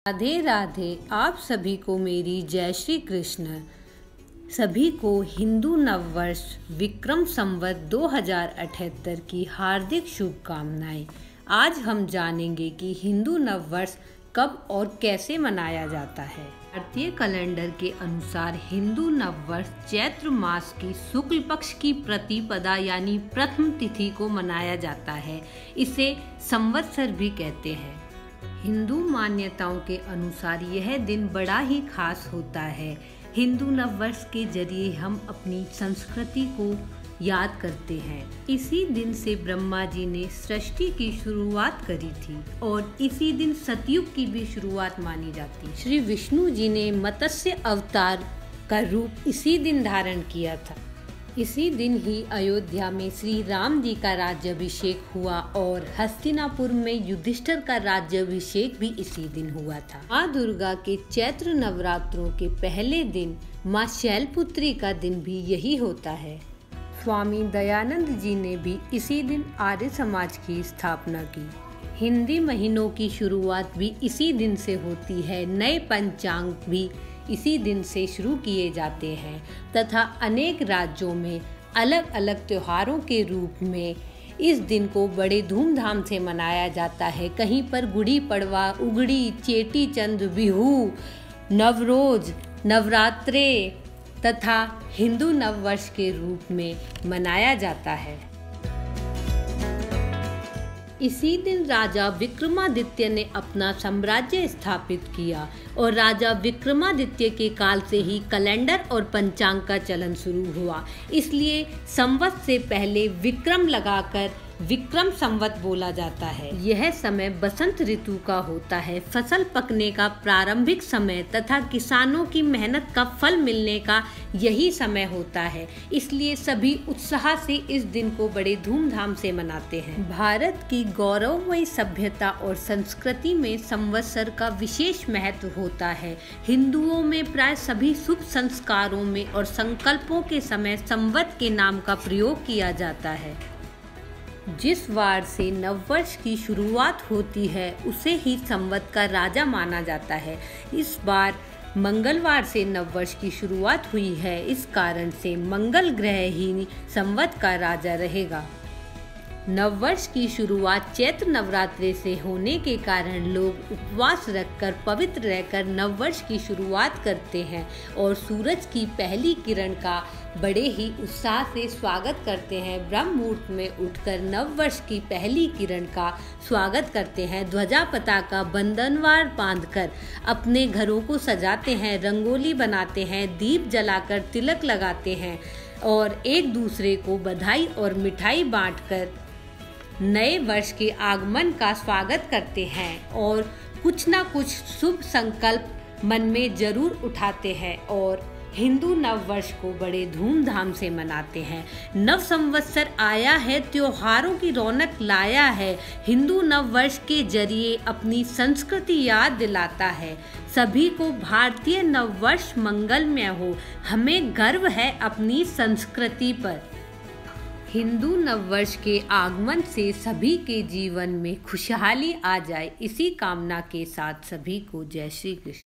राधे राधे। आप सभी को मेरी जय श्री कृष्ण। सभी को हिंदू नववर्ष विक्रम संवत 2078 की हार्दिक शुभकामनाएं। आज हम जानेंगे कि हिंदू नववर्ष कब और कैसे मनाया जाता है। भारतीय कैलेंडर के अनुसार हिंदू नववर्ष चैत्र मास की शुक्ल पक्ष की प्रतिपदा यानी प्रथम तिथि को मनाया जाता है। इसे संवत्सर भी कहते हैं। हिंदू मान्यताओं के अनुसार यह दिन बड़ा ही खास होता है। हिंदू नववर्ष के जरिए हम अपनी संस्कृति को याद करते हैं। इसी दिन से ब्रह्मा जी ने सृष्टि की शुरुआत करी थी और इसी दिन सतयुग की भी शुरुआत मानी जाती है। श्री विष्णु जी ने मत्स्य अवतार का रूप इसी दिन धारण किया था। इसी दिन ही अयोध्या में श्री राम जी का राज्याभिषेक हुआ और हस्तिनापुर में युधिष्ठिर का राज्याभिषेक भी इसी दिन हुआ था। माँ दुर्गा के चैत्र नवरात्रों के पहले दिन माँ शैलपुत्री का दिन भी यही होता है। स्वामी दयानंद जी ने भी इसी दिन आर्य समाज की स्थापना की। हिंदी महीनों की शुरुआत भी इसी दिन से होती है। नए पंचांग भी इसी दिन से शुरू किए जाते हैं तथा अनेक राज्यों में अलग अलग त्योहारों के रूप में इस दिन को बड़े धूमधाम से मनाया जाता है। कहीं पर गुड़ी पड़वा, उगड़ी, चेटी चंद, बिहू, नवरोज, नवरात्रे तथा हिंदू नववर्ष के रूप में मनाया जाता है। इसी दिन राजा विक्रमादित्य ने अपना साम्राज्य स्थापित किया और राजा विक्रमादित्य के काल से ही कैलेंडर और पंचांग का चलन शुरू हुआ। इसलिए संवत से पहले विक्रम लगाकर विक्रम संवत बोला जाता है। यह समय बसंत ऋतु का होता है। फसल पकने का प्रारंभिक समय तथा किसानों की मेहनत का फल मिलने का यही समय होता है। इसलिए सभी उत्साह से इस दिन को बड़े धूमधाम से मनाते हैं। भारत की गौरवमयी सभ्यता और संस्कृति में संवत्सर का विशेष महत्व होता है। हिंदुओं में प्राय सभी शुभ संस्कारों में और संकल्पों के समय संवत के नाम का प्रयोग किया जाता है। जिस वार से नववर्ष की शुरुआत होती है उसे ही संवत का राजा माना जाता है। इस बार मंगलवार से नववर्ष की शुरुआत हुई है। इस कारण से मंगल ग्रह ही संवत का राजा रहेगा। नववर्ष की शुरुआत चैत्र नवरात्रि से होने के कारण लोग उपवास रखकर पवित्र रहकर नववर्ष की शुरुआत करते हैं और सूरज की पहली किरण का बड़े ही उत्साह से स्वागत करते हैं। ब्रह्म मुहूर्त में उठकर नववर्ष की पहली किरण का स्वागत करते हैं। ध्वजा पताका बंधनवार बांधकर अपने घरों को सजाते हैं, रंगोली बनाते हैं, दीप जलाकर तिलक लगाते हैं और एक दूसरे को बधाई और मिठाई बांटकर नए वर्ष के आगमन का स्वागत करते हैं और कुछ ना कुछ शुभ संकल्प मन में जरूर उठाते हैं और हिंदू नववर्ष को बड़े धूमधाम से मनाते हैं। नव संवत्सर आया है, त्योहारों की रौनक लाया है। हिंदू नववर्ष के जरिए अपनी संस्कृति याद दिलाता है। सभी को भारतीय नववर्ष मंगलमय हो। हमें गर्व है अपनी संस्कृति पर। हिंदू नववर्ष के आगमन से सभी के जीवन में खुशहाली आ जाए, इसी कामना के साथ सभी को जय श्री कृष्ण।